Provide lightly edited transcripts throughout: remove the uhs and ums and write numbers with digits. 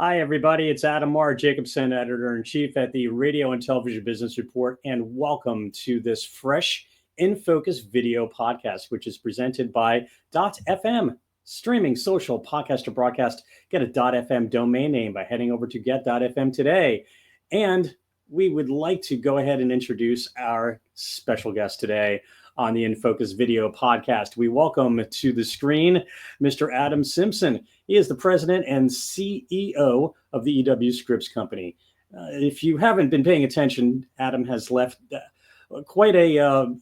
Hi, everybody. It's Adam R Jacobson, editor-in-chief at the Radio and Television Business Report, and welcome to this fresh InFOCUS video podcast, which is presented by .fm, streaming social podcast or broadcast. Get a .fm domain name by heading over to get.fm today. And we would like to go ahead and introduce our special guest today on the InFOCUS video podcast. We welcome to the screen Mr. Adam Symson. He is the president and CEO of the EW Scripps Company. If you haven't been paying attention, Adam has left quite a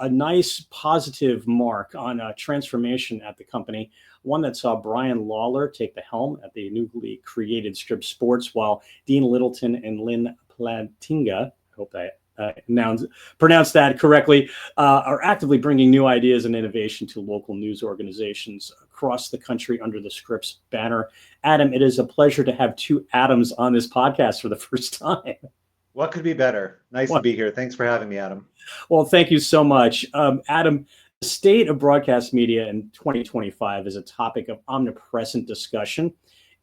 nice positive mark on transformation at the company, one that saw Brian Lawlor take the helm at the newly created Scripps Sports, while Dean Littleton and Lynn Platinga, I hope I pronounced that correctly, are actively bringing new ideas and innovation to local news organizations across the country under the Scripps banner. Adam, it is a pleasure to have two Adams on this podcast for the first time. What could be better? Nice to be here. Thanks for having me, Adam. Well, thank you so much. Adam, the state of broadcast media in 2025 is a topic of omnipresent discussion.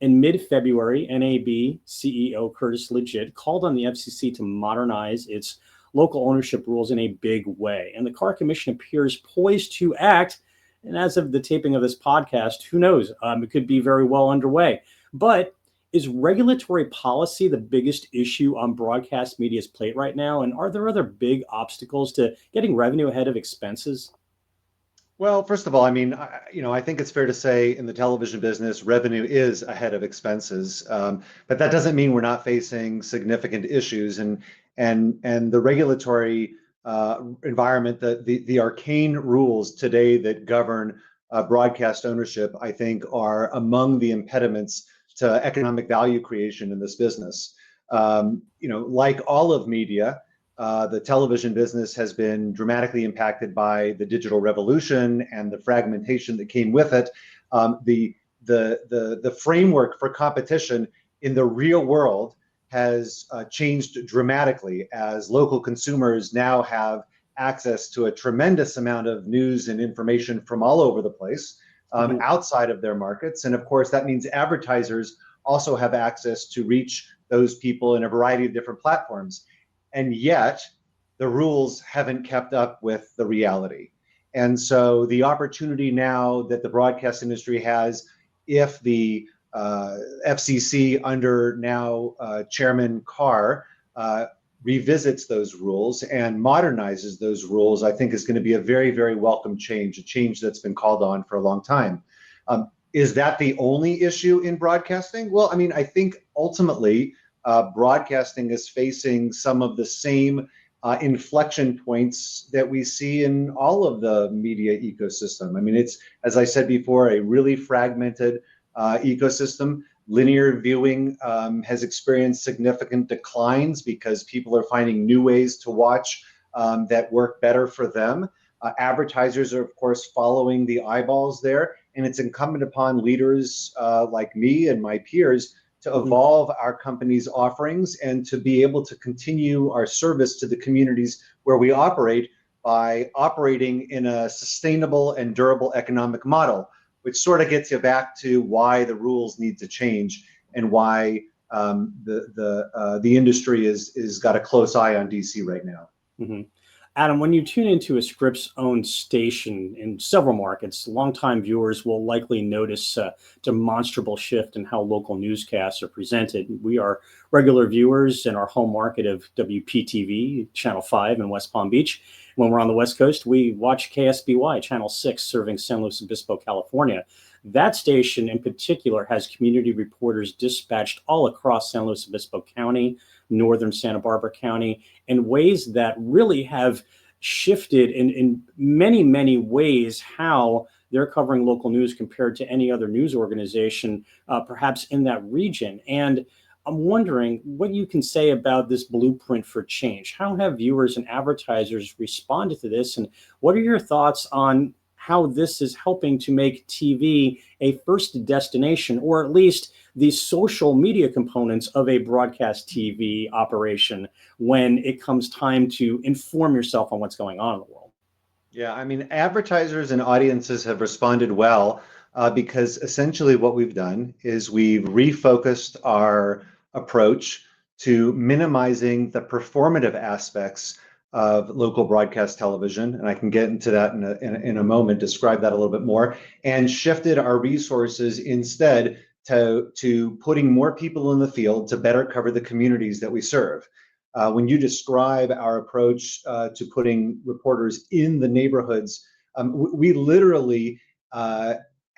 In mid-February, NAB CEO Curtis Legit called on the FCC to modernize its local ownership rules in a big way. And the Carr Commission appears poised to act. And as of the taping of this podcast, who knows? It could be very well underway. But is regulatory policy the biggest issue on broadcast media's plate right now? And are there other big obstacles to getting revenue ahead of expenses? Well, first of all, I think it's fair to say in the television business, revenue is ahead of expenses, but that doesn't mean we're not facing significant issues. And the regulatory environment, the arcane rules today that govern broadcast ownership, I think, are among the impediments to economic value creation in this business. Like all of media, the television business has been dramatically impacted by the digital revolution and the fragmentation that came with it. The framework for competition in the real world has changed dramatically as local consumers now have access to a tremendous amount of news and information from all over the place outside of their markets. And of course, that means advertisers also have access to reach those people in a variety of different platforms. And yet the rules haven't kept up with the reality. And so the opportunity now that the broadcast industry has, if the FCC under now Chairman Carr revisits those rules and modernizes those rules, I think is going to be a very, very welcome change, a change that's been called on for a long time. Is that the only issue in broadcasting? Well, I think ultimately broadcasting is facing some of the same inflection points that we see in all of the media ecosystem. It's, as I said before, a really fragmented ecosystem. Linear viewing has experienced significant declines because people are finding new ways to watch that work better for them. Advertisers are, of course, following the eyeballs there, and it's incumbent upon leaders like me and my peers to evolve our company's offerings and to be able to continue our service to the communities where we operate by operating in a sustainable and durable economic model, which sort of gets you back to why the rules need to change and why the industry is got a close eye on DC right now. Mm-hmm. Adam, when you tune into a Scripps-owned station in several markets, longtime viewers will likely notice a demonstrable shift in how local newscasts are presented. We are regular viewers in our home market of WPTV, Channel 5 in West Palm Beach. When we're on the West Coast, we watch KSBY, Channel 6, serving San Luis Obispo, California. That station in particular has community reporters dispatched all across San Luis Obispo County, northern Santa Barbara County, in ways that really have shifted in many, many ways how they're covering local news compared to any other news organization, perhaps in that region. And I'm wondering what you can say about this blueprint for change. How have viewers and advertisers responded to this? And what are your thoughts on how this is helping to make TV a first destination, or at least the social media components of a broadcast TV operation when it comes time to inform yourself on what's going on in the world? Yeah, I mean, advertisers and audiences have responded well because essentially what we've done is we've refocused our approach to minimizing the performative aspects of local broadcast television, and I can get into that in a moment, describe that a little bit more, and shifted our resources instead to putting more people in the field to better cover the communities that we serve. When you describe our approach to putting reporters in the neighborhoods, we literally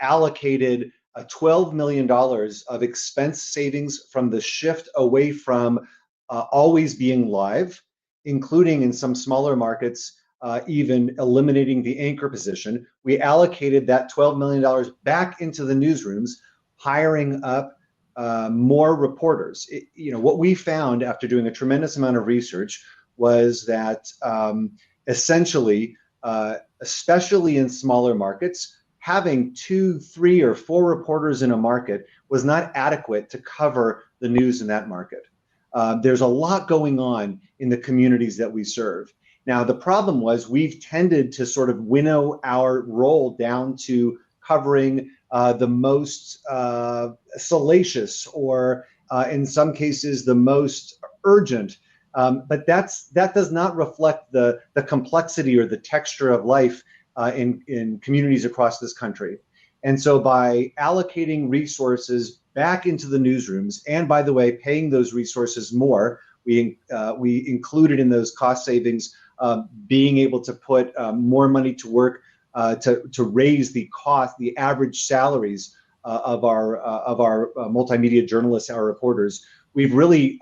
allocated $12 million of expense savings from the shift away from always being live, including in some smaller markets, even eliminating the anchor position. We allocated that $12 million back into the newsrooms, hiring up more reporters. What we found after doing a tremendous amount of research was that essentially, especially in smaller markets, having 2, 3, or 4 reporters in a market was not adequate to cover the news in that market. There's a lot going on in the communities that we serve. Now, the problem was we've tended to sort of winnow our role down to covering the most salacious or in some cases the most urgent. But that does not reflect the complexity or the texture of life in communities across this country. And so by allocating resources back into the newsrooms, and by the way, paying those resources more, we included in those cost savings being able to put more money to work to raise the average salaries of our multimedia journalists, our reporters. We've really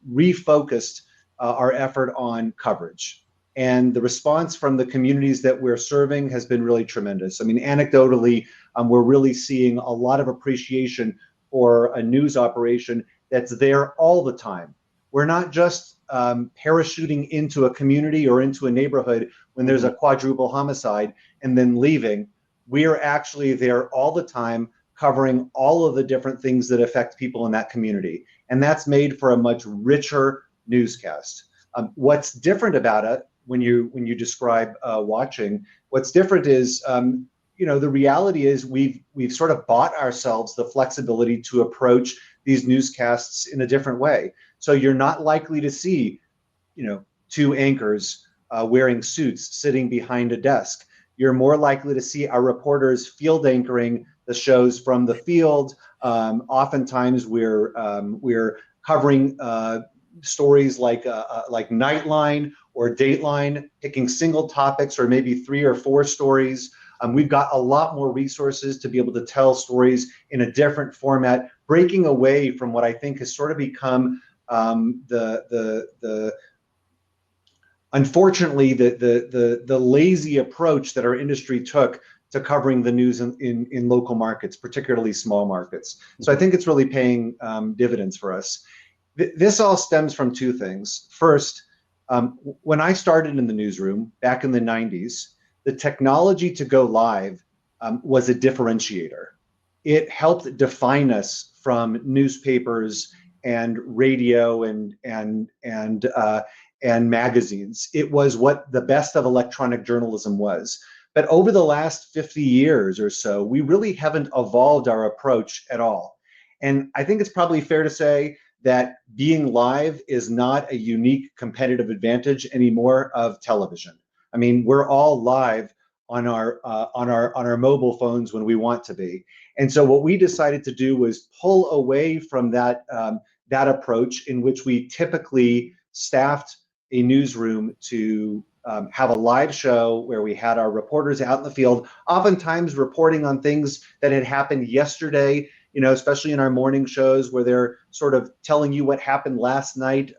refocused our effort on coverage. And the response from the communities that we're serving has been really tremendous. I mean, anecdotally, we're really seeing a lot of appreciation for a news operation that's there all the time. We're not just parachuting into a community or into a neighborhood when there's a quadruple homicide and then leaving. We are actually there all the time, covering all of the different things that affect people in that community. And that's made for a much richer newscast. What's different about it, when you describe watching, what's different is, the reality is we've sort of bought ourselves the flexibility to approach these newscasts in a different way. So you're not likely to see, 2 anchors wearing suits sitting behind a desk. You're more likely to see our reporters field anchoring the shows from the field. Oftentimes we're covering stories like Nightline or Dateline, picking single topics or maybe 3 or 4 stories. We've got a lot more resources to be able to tell stories in a different format, breaking away from what I think has sort of become unfortunately the lazy approach that our industry took to covering the news in local markets, particularly small markets. So I think it's really paying dividends for us. This all stems from 2 things. First, when I started in the newsroom back in the 90s, the technology to go live was a differentiator. It helped define us from newspapers and radio and magazines. It was what the best of electronic journalism was. But over the last 50 years or so, we really haven't evolved our approach at all. And I think it's probably fair to say that being live is not a unique competitive advantage anymore of television. I mean, we're all live on our mobile phones when we want to be. And so what we decided to do was pull away from that approach in which we typically staffed a newsroom to have a live show where we had our reporters out in the field, oftentimes reporting on things that had happened yesterday, especially in our morning shows where they're sort of telling you what happened last night.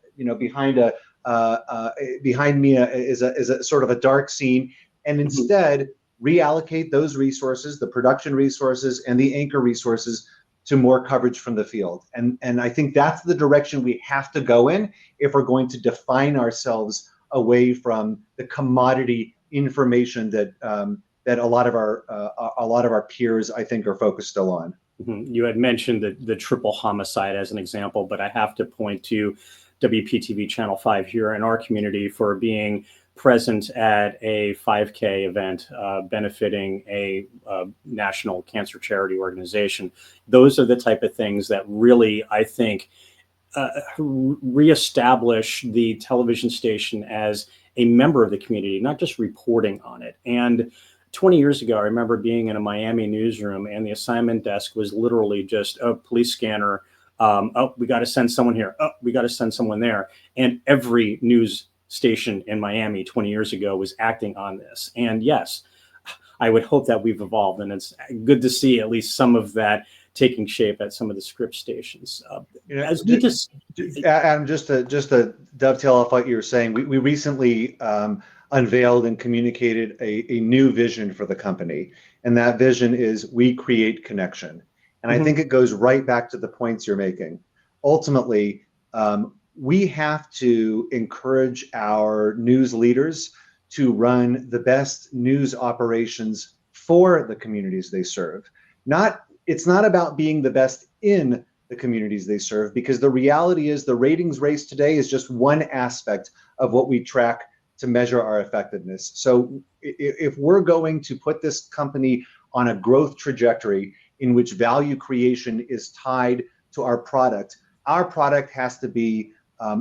Behind me is a sort of a dark scene, and instead reallocate those resources, the production resources and the anchor resources, to more coverage from the field. And I think that's the direction we have to go in if we're going to define ourselves away from the commodity information that a lot of our peers, I think, are focused still on. You had mentioned the triple homicide as an example, but I have to point to WPTV Channel 5 here in our community for being present at a 5K event benefiting a national cancer charity organization. Those are the type of things that really, I think, reestablish the television station as a member of the community, not just reporting on it. And 20 years ago, I remember being in a Miami newsroom, and the assignment desk was literally just a police scanner. Oh, we got to send someone here. Oh, we got to send someone there. And every news station in Miami 20 years ago was acting on this. And yes, I would hope that we've evolved, and it's good to see at least some of that taking shape at some of the Scripps stations. As we Adam, just to dovetail off what you were saying, we recently unveiled and communicated a new vision for the company, and that vision is we create connection. And I think it goes right back to the points you're making. Ultimately, we have to encourage our news leaders to run the best news operations for the communities they serve. It's not about being the best in the communities they serve, because the reality is the ratings race today is just one aspect of what we track to measure our effectiveness. So if we're going to put this company on a growth trajectory in which value creation is tied to our product has to be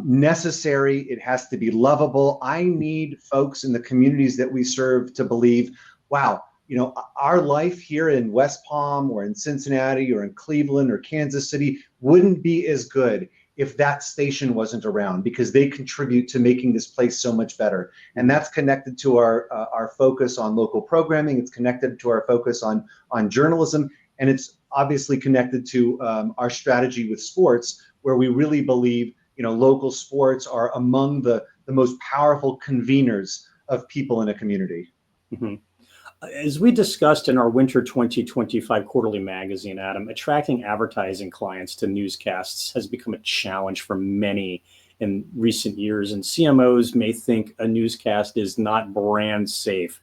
necessary. It has to be lovable. I need folks in the communities that we serve to believe, wow, our life here in West Palm or in Cincinnati or in Cleveland or Kansas City wouldn't be as good if that station wasn't around, because they contribute to making this place so much better. And that's connected to our focus on local programming. It's connected to our focus on journalism. And it's obviously connected to our strategy with sports, where we really believe local sports are among the most powerful conveners of people in a community. Mm-hmm. As we discussed in our Winter 2025 quarterly magazine, Adam, attracting advertising clients to newscasts has become a challenge for many in recent years, and CMOs may think a newscast is not brand safe.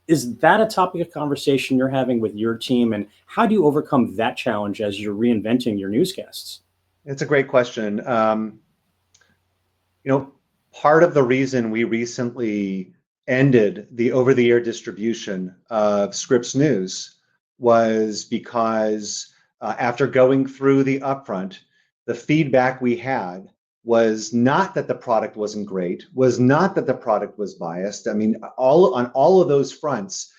Is that a topic of conversation you're having with your team, and how do you overcome that challenge as you're reinventing your newscasts? It's a great question. Part of the reason we recently ended the over-the-air distribution of Scripps News was because after going through the upfront, the feedback we had was not that the product wasn't great, was not that the product was biased. I mean, on all of those fronts,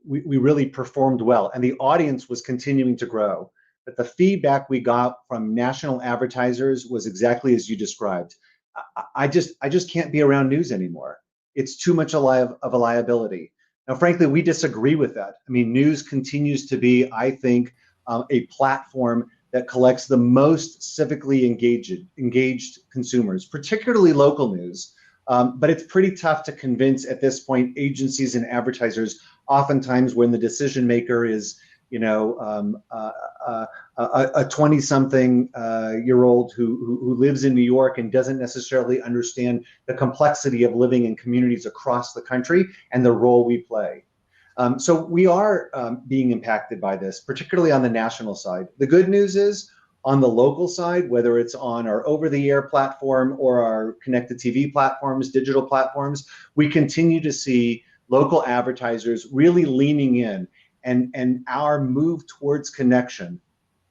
we really performed well, and the audience was continuing to grow. But the feedback we got from national advertisers was exactly as you described. I just can't be around news anymore. It's too much of a liability. Now, frankly, we disagree with that. I mean, news continues to be, I think, a platform that collects the most civically engaged consumers, particularly local news. But it's pretty tough to convince at this point agencies and advertisers, oftentimes when the decision maker is a 20-something year old who lives in New York and doesn't necessarily understand the complexity of living in communities across the country and the role we play. So we are being impacted by this, particularly on the national side. The good news is on the local side, whether it's on our over-the-air platform or our connected TV platforms, digital platforms, we continue to see local advertisers really leaning in. And our move towards connection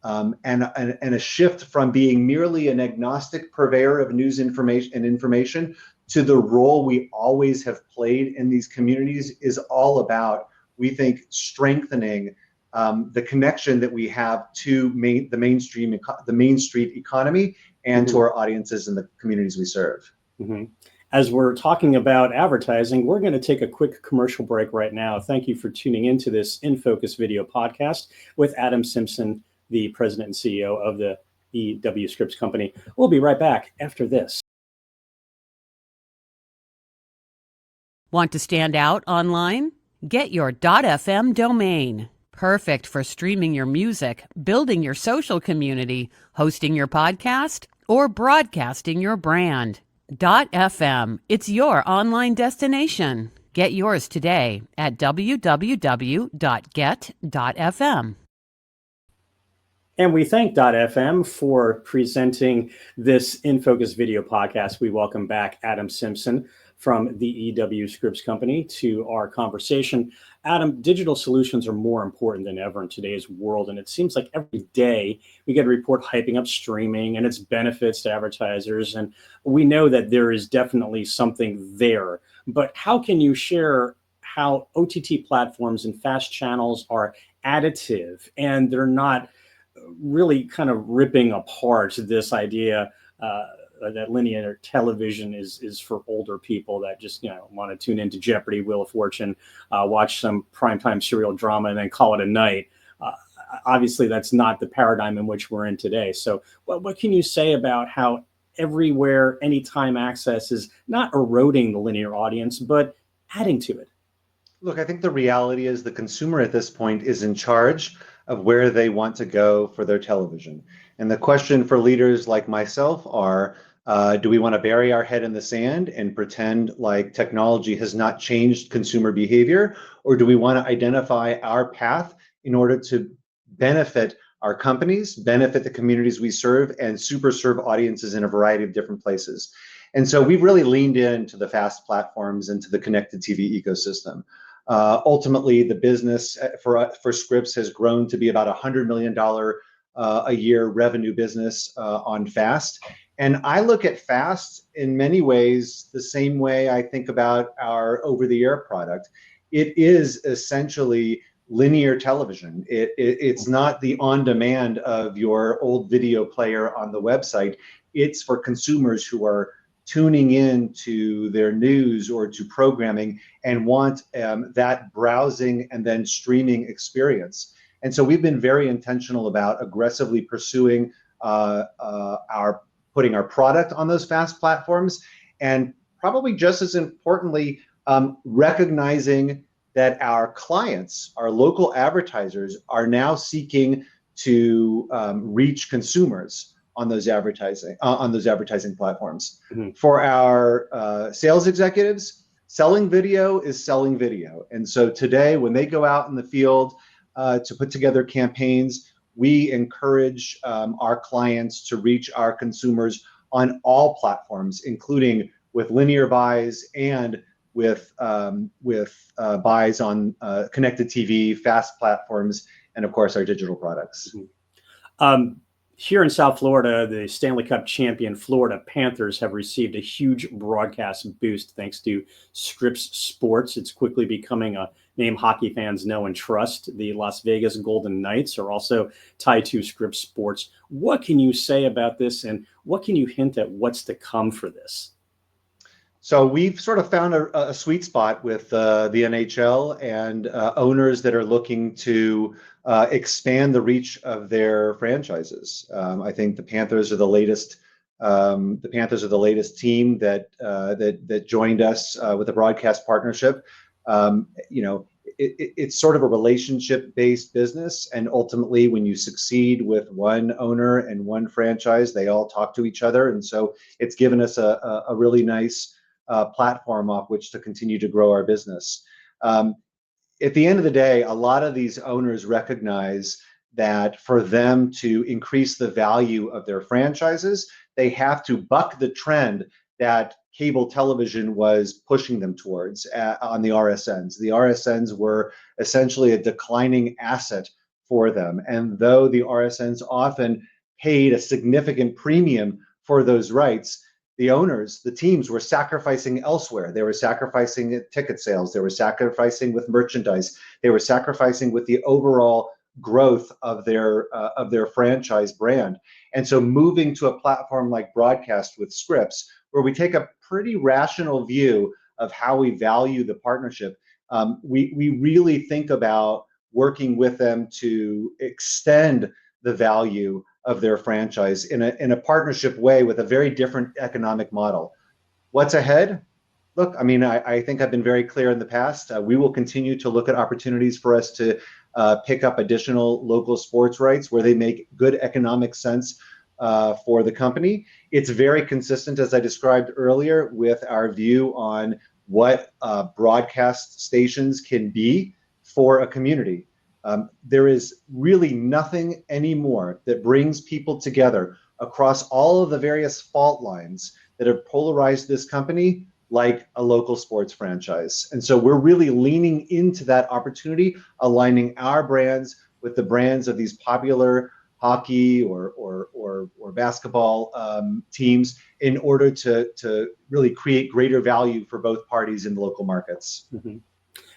and a shift from being merely an agnostic purveyor of news information to the role we always have played in these communities is all about, we think, strengthening the connection that we have to the Main Street economy and to our audiences and the communities we serve. Mm-hmm. As we're talking about advertising, we're going to take a quick commercial break right now. Thank you for tuning into this InFOCUS video podcast with Adam Symson, the president and CEO of the EW Scripps Company. We'll be right back after this. Want to stand out online? Get your .fm domain. Perfect for streaming your music, building your social community, hosting your podcast, or broadcasting your brand. .fm, it's your online destination. Get yours today at www.get.fm. And we thank .fm for presenting this InFOCUS video podcast. We welcome back Adam Symson from the EW Scripps Company to our conversation. Adam, digital solutions are more important than ever in today's world. And it seems like every day we get a report hyping up streaming and its benefits to advertisers. And we know that there is definitely something there. But how can you share how OTT platforms and fast channels are additive and they're not really kind of ripping apart this idea that linear television is for older people that just want to tune into Jeopardy, Wheel of Fortune, watch some primetime serial drama, and then call it a night. Obviously, that's not the paradigm in which we're in today. So, what can you say about how everywhere, anytime access is not eroding the linear audience, but adding to it? Look, I think the reality is the consumer at this point is in charge of where they want to go for their television. And the question for leaders like myself are, do we want to bury our head in the sand and pretend like technology has not changed consumer behavior? Or do we want to identify our path in order to benefit our companies, benefit the communities we serve, and super serve audiences in a variety of different places? And so we've really leaned into the fast platforms and to the connected TV ecosystem. Ultimately, the business for Scripps has grown to be about $100 million a year revenue business on FAST. And I look at FAST in many ways the same way I think about our over-the-air product. It is essentially linear television. It's not the on-demand of your old video player on the website. It's for consumers who are tuning in to their news or to programming and want that browsing and then streaming experience. And so we've been very intentional about aggressively pursuing putting our product on those fast platforms, and probably just as importantly, recognizing that our clients, our local advertisers, are now seeking to reach consumers on those advertising platforms. Mm-hmm. For our sales executives, selling video is selling video. And so today, when they go out in the field to put together campaigns, we encourage our clients to reach our consumers on all platforms, including with linear buys and with buys on connected TV, fast platforms, and of course our digital products. Mm-hmm. Here in South Florida, the Stanley Cup champion Florida Panthers have received a huge broadcast boost thanks to Scripps Sports. It's quickly becoming a name hockey fans know and trust. The Las Vegas Golden Knights are also tied to Scripps Sports. What can you say about this, and what can you hint at what's to come for this? So we've sort of found a sweet spot with the NHL and owners that are looking to expand the reach of their franchises. I think the Panthers are the latest. The Panthers are the latest team that joined us with a broadcast partnership. It's sort of a relationship-based business, and ultimately, when you succeed with one owner and one franchise, they all talk to each other, and so it's given us a really nice platform off which to continue to grow our business. At the end of the day, a lot of these owners recognize that for them to increase the value of their franchises, they have to buck the trend that cable television was pushing them towards on the RSNs. The RSNs were essentially a declining asset for them. And though the RSNs often paid a significant premium for those rights, the owners, the teams were sacrificing elsewhere. They were sacrificing ticket sales. They were sacrificing with merchandise. They were sacrificing with the overall growth of their franchise brand. And so moving to a platform like broadcast with Scripps, where we take a pretty rational view of how we value the partnership, we really think about working with them to extend the value of their franchise in a partnership way with a very different economic model. What's ahead? Look, I mean, I think I've been very clear in the past. We will continue to look at opportunities for us to pick up additional local sports rights where they make good economic sense for the company. It's very consistent, as I described earlier, with our view on what broadcast stations can be for a community. There is really nothing anymore that brings people together across all of the various fault lines that have polarized this company like a local sports franchise. And so we're really leaning into that opportunity, aligning our brands with the brands of these popular hockey or basketball teams in order to really create greater value for both parties in the local markets. Mm-hmm.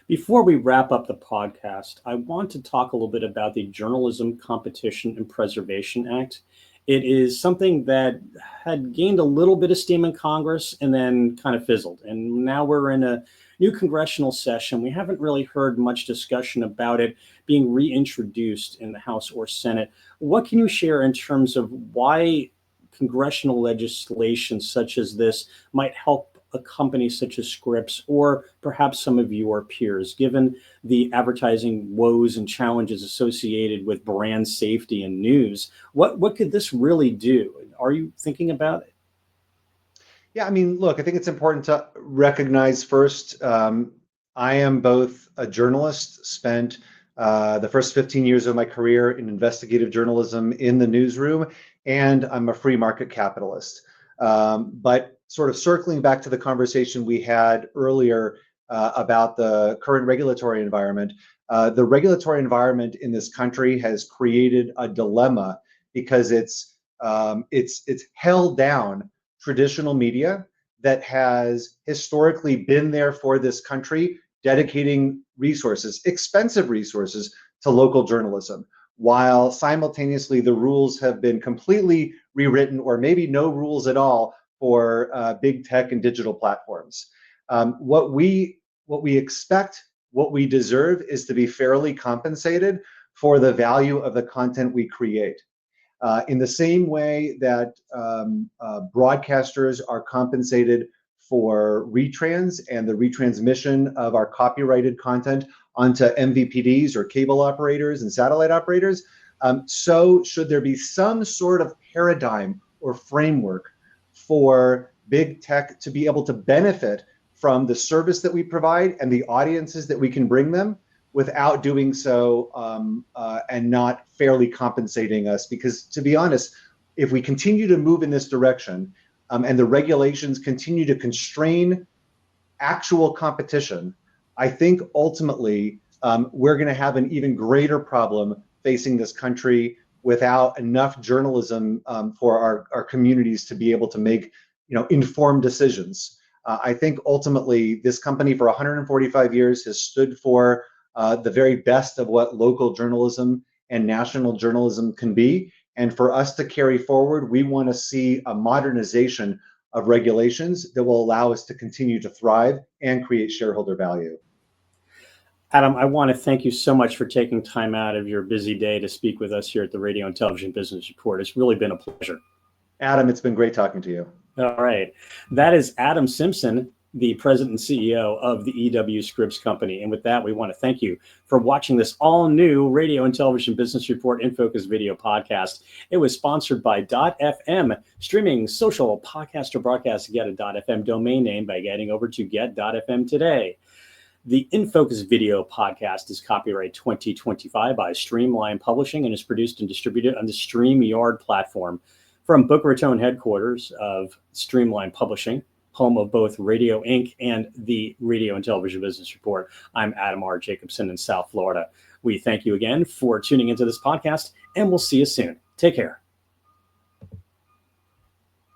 Before we wrap up the podcast, I want to talk a little bit about the Journalism Competition and Preservation Act. It is something that had gained a little bit of steam in Congress and then kind of fizzled. And now we're in a new congressional session. We haven't really heard much discussion about it being reintroduced in the House or Senate. What can you share in terms of why congressional legislation such as this might help a company such as Scripps or perhaps some of your peers, given the advertising woes and challenges associated with brand safety and news? What could this really do? Are you thinking about it? Yeah, I mean, look, I think it's important to recognize first, I am both a journalist, spent the first 15 years of my career in investigative journalism in the newsroom, and I'm a free market capitalist. But sort of circling back to the conversation we had earlier about the current regulatory environment, the regulatory environment in this country has created a dilemma because it's held down traditional media that has historically been there for this country, dedicating resources, expensive resources, to local journalism, while simultaneously the rules have been completely rewritten, or maybe no rules at all, for big tech and digital platforms. What we expect, what we deserve, is to be fairly compensated for the value of the content we create. In the same way that broadcasters are compensated for retrans and the retransmission of our copyrighted content onto MVPDs or cable operators and satellite operators, so should there be some sort of paradigm or framework for big tech to be able to benefit from the service that we provide and the audiences that we can bring them without doing so and not fairly compensating us. Because to be honest, if we continue to move in this direction and the regulations continue to constrain actual competition, I think ultimately we're going to have an even greater problem facing this country without enough journalism for our communities to be able to make informed decisions. I think ultimately this company for 145 years has stood for the very best of what local journalism and national journalism can be. And for us to carry forward, we want to see a modernization of regulations that will allow us to continue to thrive and create shareholder value. Adam, I want to thank you so much for taking time out of your busy day to speak with us here at the Radio and Television Business Report. It's really been a pleasure. Adam, it's been great talking to you. All right. That is Adam Symson, the president and CEO of the EW Scripps Company. And with that, we want to thank you for watching this all new Radio and Television Business Report InFOCUS video podcast. It was sponsored by .fm, streaming social podcast or broadcast. Get a .fm domain name by getting over to get.fm today. The InFOCUS video podcast is copyright 2025 by Streamline Publishing and is produced and distributed on the StreamYard platform. From Boca Raton headquarters of Streamline Publishing, home of both Radio Inc. and the Radio and Television Business Report, I'm Adam R Jacobson in South Florida. We thank you again for tuning into this podcast, and we'll see you soon. Take care.